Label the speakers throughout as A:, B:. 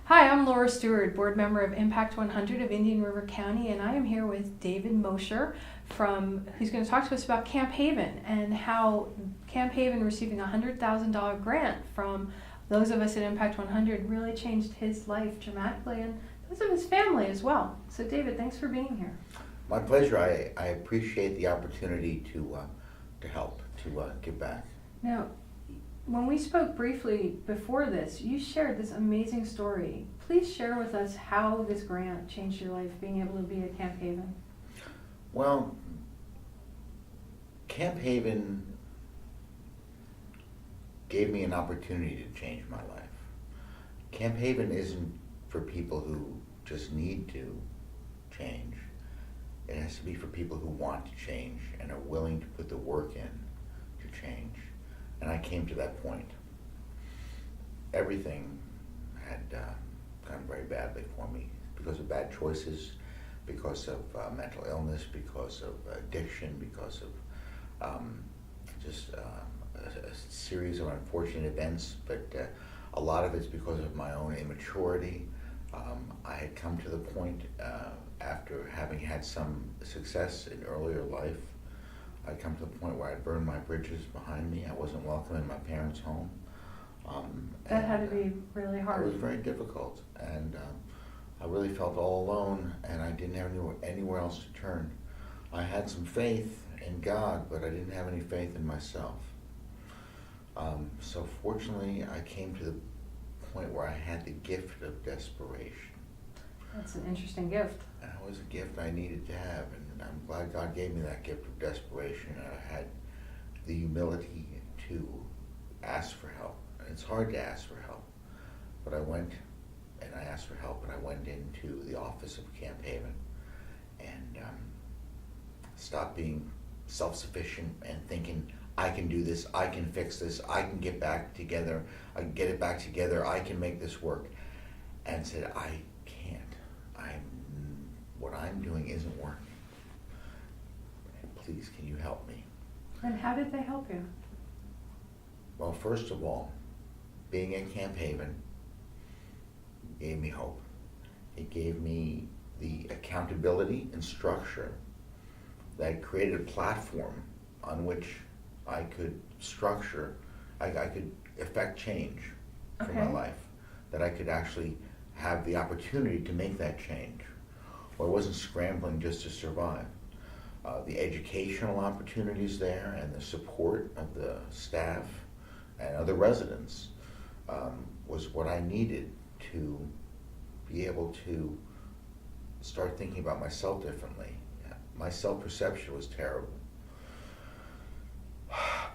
A: Hi, I'm Laura Stewart, board member of Impact 100 of Indian River County, and I am here with David Moshier who's going to talk to us about Camp Haven and how Camp Haven receiving a $100,000 grant from those of us at Impact 100 really changed his life dramatically and those of his family as well. So David, thanks for being here.
B: My pleasure. I appreciate the opportunity to help, to give back.
A: Now, when we spoke briefly before this, you shared this amazing story. Please share with us how this grant changed your life, being able to be at Camp Haven.
B: Well, Camp Haven gave me an opportunity to change my life. Camp Haven isn't for people who just need to change. It has to be for people who want to change and are willing to put the work in to change. And I came to that point. Everything had gone very badly for me because of bad choices, because of mental illness, because of addiction, because of a series of unfortunate events. But a lot of it's because of my own immaturity. I had come to the point after having had some success in earlier life. I'd come to the point where I'd burned my bridges behind me. I wasn't welcome in my parents' home.
A: That had to be really hard.
B: It was very difficult, and I really felt all alone, and I didn't have anywhere else to turn. I had some faith in God, but I didn't have any faith in myself. So fortunately, I came to the point where I had the gift of desperation.
A: That's an interesting gift.
B: And it was a gift I needed to have, and I'm glad God gave me that gift of desperation. I had the humility to ask for help. And it's hard to ask for help, but I went and I asked for help, and I went into the office of Camp Haven and stopped being self-sufficient and thinking, I can do this, I can fix this, I can get back together, I can get it back together, I can make this work, and said, I can't. What I'm doing isn't working. Please, can you help me?
A: And how did they help you?
B: Well, first of all, being at Camp Haven gave me hope. It gave me the accountability and structure that created a platform on which I could I could affect change for my life, that I could actually have the opportunity to make that change, where I wasn't scrambling just to survive. The educational opportunities there and the support of the staff and other residents was what I needed to be able to start thinking about myself differently. My self-perception was terrible.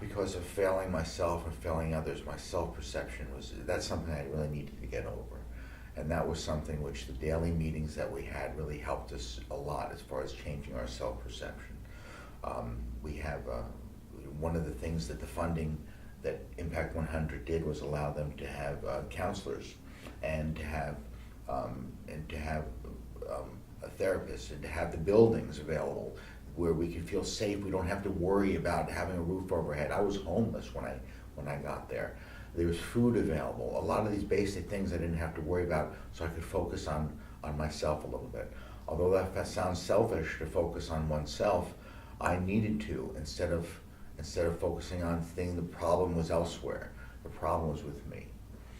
B: Because of failing myself and failing others, my self-perception that's something I really needed to get over. And that was something which the daily meetings that we had really helped us a lot as far as changing our self-perception. We have one of the things that the funding that Impact 100 did was allow them to have counselors and to have a therapist and to have the buildings available where we can feel safe. We don't have to worry about having a roof overhead. I was homeless when I got there. There was food available. A lot of these basic things I didn't have to worry about, so I could focus on myself a little bit. Although that sounds selfish to focus on oneself, I needed to instead of focusing on things. The problem was elsewhere. The problem was with me.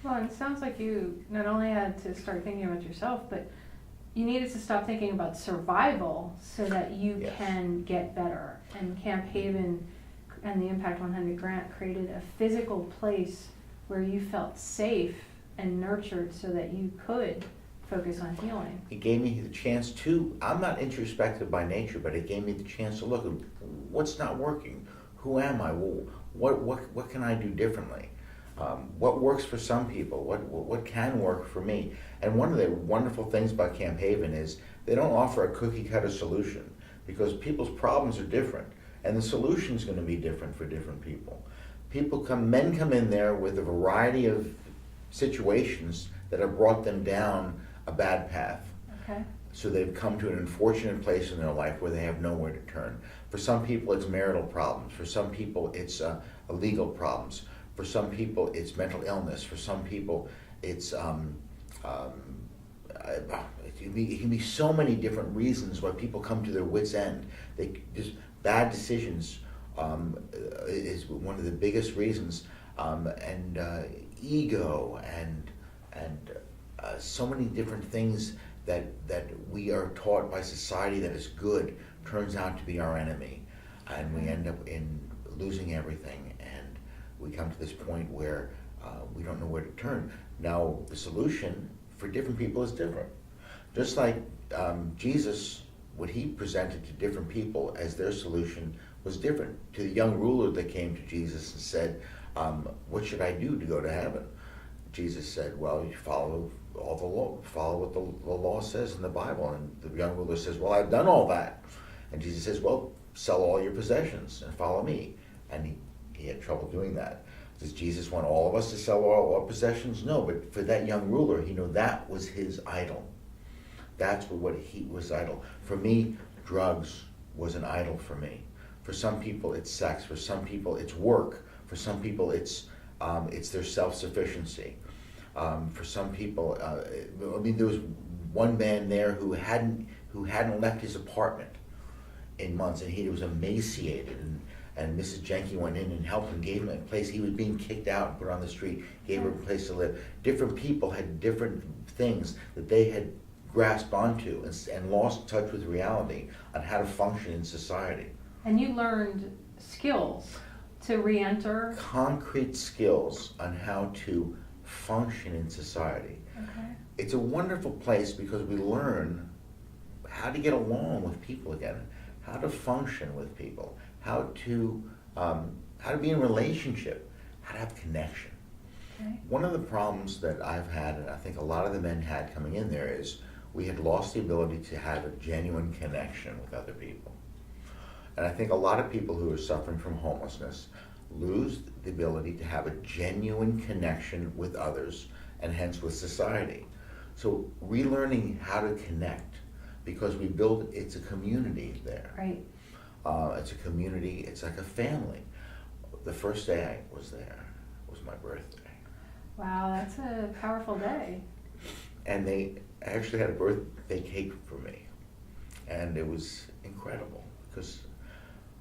A: Well, and it sounds like you not only had to start thinking about yourself, but you needed to stop thinking about survival so that you can get better. And Camp Haven and the Impact 100 grant created a physical place where you felt safe and nurtured so that you could focus on healing.
B: It gave me the chance to, I'm not introspective by nature, but it gave me the chance to look at what's not working. Who am I? What can I do differently? What works for some people? What can work for me? And one of the wonderful things about Camp Haven is they don't offer a cookie cutter solution, because people's problems are different, and the solution is going to be different for different people. Men come in there with a variety of situations that have brought them down a bad path.
A: Okay.
B: So they've come to an unfortunate place in their life where they have nowhere to turn. For some people, it's marital problems. For some people, it's legal problems. For some people, it's mental illness. For some people, it's Um, it can be so many different reasons why people come to their wits' end. They just bad decisions is one of the biggest reasons, and ego and so many different things that we are taught by society that is good turns out to be our enemy, and we end up in losing everything, and we come to this point where we don't know where to turn. Now, the solution for different people is different. Just like Jesus, what he presented to different people as their solution was different. To the young ruler that came to Jesus and said, what should I do to go to heaven? Jesus said, well, you follow all the law, follow what the law says in the Bible. And the young ruler says, well, I've done all that. And Jesus says, well, sell all your possessions and follow me. And he had trouble doing that. Does Jesus want all of us to sell all our possessions? No, but for that young ruler, he knew that was his idol. That's what he was idol. For me, drugs was an idol for me. For some people, it's sex. For some people, it's work. For some people, it's their self-sufficiency. For some people, there was one man there who hadn't left his apartment in months, and he was emaciated. And Mrs. Jenke went in and helped him, gave him a place. He was being kicked out and put on the street, gave her a place to live. Different people had different things that they had grasped onto and lost touch with reality on how to function in society.
A: And you learned skills to re-enter?
B: Concrete skills on how to function in society.
A: Okay.
B: It's a wonderful place because we learn how to get along with people again, how to function with people, how to be in relationship, how to have connection.
A: Okay.
B: One of the problems that I've had, and I think a lot of the men had coming in there, is we had lost the ability to have a genuine connection with other people. And I think a lot of people who are suffering from homelessness lose the ability to have a genuine connection with others and hence with society. So relearning how to connect, because it's a community there.
A: Right.
B: It's a community, it's like a family. The first day I was there was my birthday.
A: Wow, that's a powerful day.
B: And they actually had a birthday cake for me. And it was incredible because,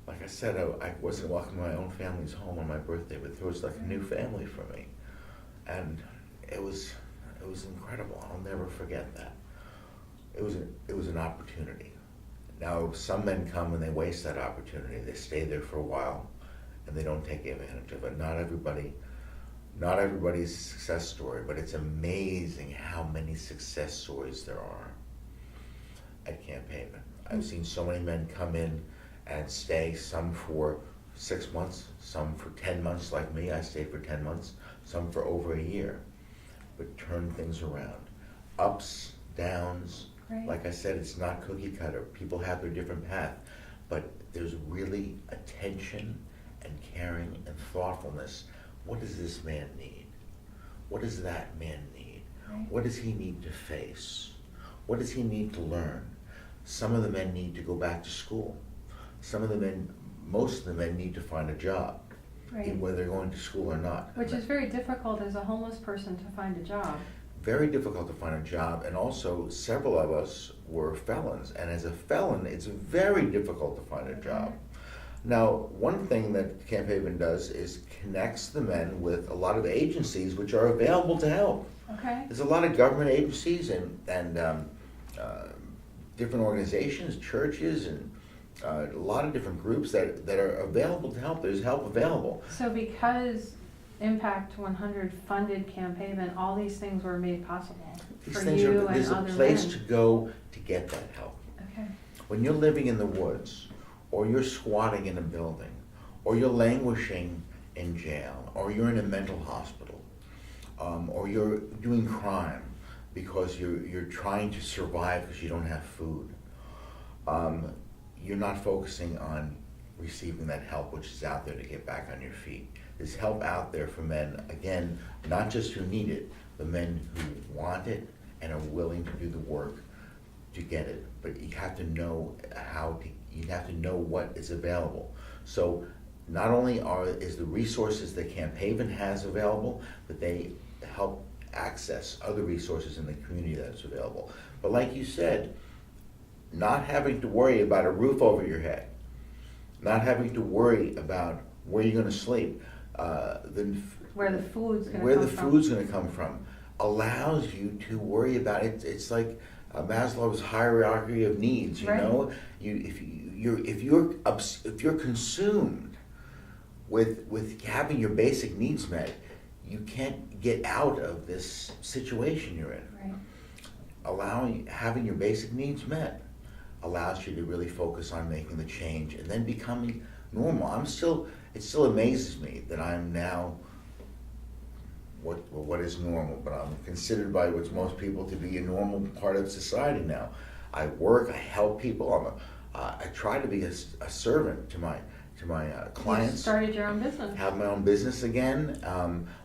B: like I said, I wasn't welcoming my own family's home on my birthday, but there was like a new family for me. And it was incredible. I'll never forget that. It was an opportunity. Now, some men come and they waste that opportunity. They stay there for a while and they don't take advantage of it. Not everybody's a success story, but it's amazing how many success stories there are at Camp Haven. I've seen so many men come in and stay, some for 6 months, some for 10 months like me. I stayed for 10 months, some for over a year, but turn things around. Ups, downs.
A: Right.
B: Like I said, it's not cookie cutter. People have their different path, but there's really attention and caring and thoughtfulness. What does this man need? What does that man need?
A: Right.
B: What does he need to face? What does he need to learn? Some of the men need to go back to school. Most of the men need to find a job,
A: Right.
B: whether they're going to school or not.
A: Which is very difficult as a homeless person to find a job.
B: Very difficult to find a job, and also several of us were felons, and as a felon, it's very difficult to find a job. Now, one thing that Camp Haven does is connects the men with a lot of agencies which are available to help.
A: Okay.
B: There's a lot of government agencies and different organizations, churches, and a lot of different groups that are available to help. There's help available.
A: So because Impact 100 funded Camp Haven, all these things were made possible for you and
B: There's a
A: other
B: place
A: men.
B: to go to get that help.
A: Okay.
B: When you're living in the woods, or you're squatting in a building, or you're languishing in jail, or you're in a mental hospital, or you're doing crime because you're trying to survive because you don't have food, you're not focusing on receiving that help which is out there to get back on your feet. There's help out there for men, again, not just who need it, but men who want it and are willing to do the work to get it. But you have to know you have to know what is available. So not only is the resources that Camp Haven has available, but they help access other resources in the community that's available. But like you said, not having to worry about a roof over your head, not having to worry about where you're going to sleep,
A: where the food's going to come from.
B: where the food's going to come from, allows you to worry about it. It's like Maslow's hierarchy of needs. You
A: right.
B: know, if you're consumed with having your basic needs met, you can't get out of this situation you're in.
A: Right.
B: Having your basic needs met allows you to really focus on making the change and then becoming normal. It still amazes me that I'm now what is normal, but I'm considered by what's most people to be a normal part of society now. I work, I help people. I try to be a servant to my clients.
A: You started your own business.
B: Have my own business again.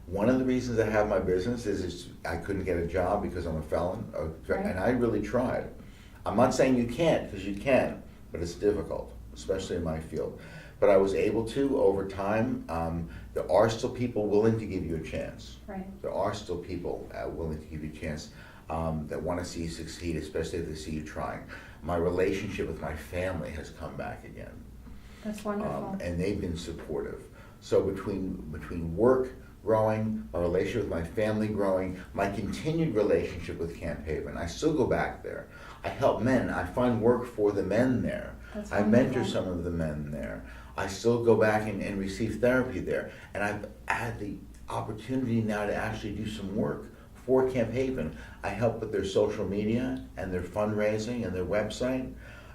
B: One of the reasons I have my business is I couldn't get a job because I'm a felon,
A: right.
B: and I really tried. I'm not saying you can't, because you can, but it's difficult, especially in my field. But I was able to over time. There are still people willing to give you a chance.
A: Right.
B: There are still people willing to give you a chance that want to see you succeed, especially if they see you trying. My relationship with my family has come back again.
A: That's wonderful.
B: And they've been supportive. So between work growing, my relationship with my family growing, my continued relationship with Camp Haven, I still go back there. I help men. I find work for the men there.
A: That's
B: I mentor some of the men there. I still go back and receive therapy there. And I've had the opportunity now to actually do some work for Camp Haven. I help with their social media and their fundraising and their website.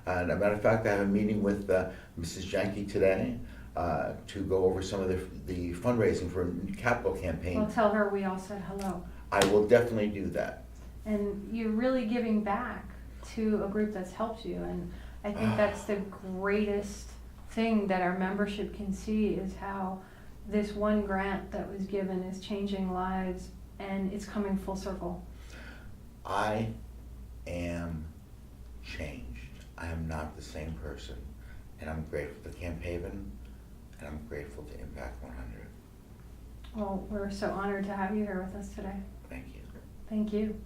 B: And as a matter of fact, I have a meeting with Mrs. Janke today to go over some of the fundraising for a capital campaign.
A: Well, tell her we all said hello.
B: I will definitely do that.
A: And you're really giving back to a group that's helped you. And I think that's the greatest thing that our membership can see, is how this one grant that was given is changing lives, and it's coming full circle.
B: I am changed. I am not the same person, and I'm grateful to Camp Haven, and I'm grateful to Impact 100.
A: Well, we're so honored to have you here with us today.
B: Thank you.
A: Thank you.